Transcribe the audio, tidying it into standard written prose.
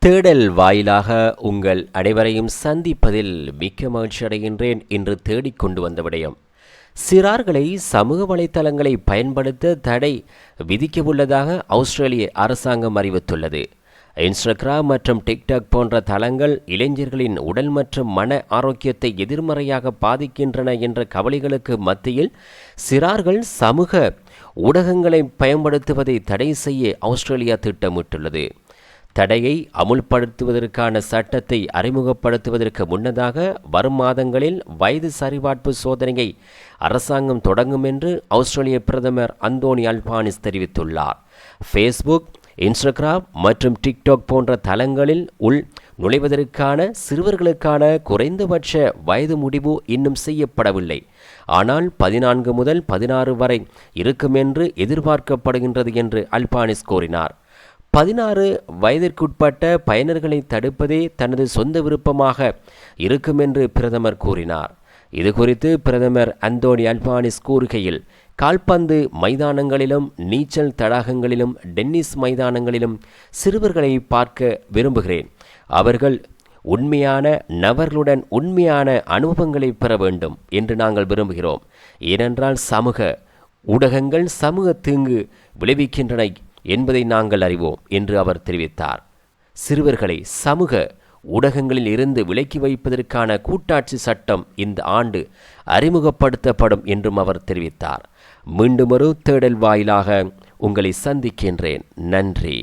தேடல் வாயிலாக உங்கள் அனைவரையும் சந்திப்பதில் மிக்க மகிழ்ச்சி அடைகின்றேன் என்று தேடிக்கொண்டு வந்த விடயம். சிறார்களை சமூக வலைத்தளங்களை பயன்படுத்த தடை விதிக்கவுள்ளதாக ஆஸ்திரேலிய அரசாங்கம் அறிவித்துள்ளது. இன்ஸ்டாகிராம் மற்றும் டிக்டாக் போன்ற தளங்கள் இளைஞர்களின் உடல் மற்றும் மன ஆரோக்கியத்தை எதிர்மறையாக பாதிக்கின்றன என்ற கவலைகளுக்கு மத்தியில் சிறார்கள் சமூக ஊடகங்களை பயன்படுத்துவதை தடை செய்ய ஆஸ்திரேலியா திட்டமிட்டுள்ளது. தடையை அமுல்படுத்துவதற்கான சட்டத்தை அறிமுகப்படுத்துவதற்கு முன்னதாக வரும் மாதங்களில் வயது சரிபார்ப்பு சோதனையை அரசாங்கம் தொடங்கும் என்று ஆஸ்திரேலிய பிரதமர் அந்தோனி அல்பானிஸ் தெரிவித்துள்ளார். ஃபேஸ்புக், இன்ஸ்டாகிராம் மற்றும் டிக்டாக் போன்ற தளங்களில் நுழைவதற்கான சிறுவர்களுக்கான குறைந்தபட்ச வயது முடிவு இன்னும் செய்யப்படவில்லை. ஆனால் 14 முதல் 16 வரை இருக்கும் என்று எதிர்பார்க்கப்படுகின்றது என்று அல்பானிஸ் கூறினார். 16 வயதிற்குட்பட்ட பயனர்களை தடுப்பதே தனது சொந்த விருப்பமாக இருக்கும் என்று பிரதமர் கூறினார். இதுகுறித்து பிரதமர் அந்தோனி அல்பானிஸ் கூறுகையில், கால்பந்து மைதானங்களிலும் நீச்சல் தடாகங்களிலும் டென்னிஸ் மைதானங்களிலும் சிறுவர்களை பார்க்க விரும்புகிறேன். அவர்கள் உண்மையான நபர்களுடன் உண்மையான அனுபவங்களை பெற வேண்டும் என்று நாங்கள் விரும்புகிறோம். ஏனென்றால் சமூக ஊடகங்கள் சமூக தீங்கு விளைவிக்கின்றன என்பதை நாங்கள் அறிவோம் என்று அவர் தெரிவித்தார். சிறுவர்களை சமூக ஊடகங்களில் இருந்து விலக்கி வைப்பதற்கான கூட்டாட்சி சட்டம் இந்த ஆண்டு அறிமுகப்படுத்தப்படும் என்றும் அவர் தெரிவித்தார். மீண்டும் ஒரு தேடல் வாயிலாக உங்களை சந்திக்கின்றேன். நன்றி.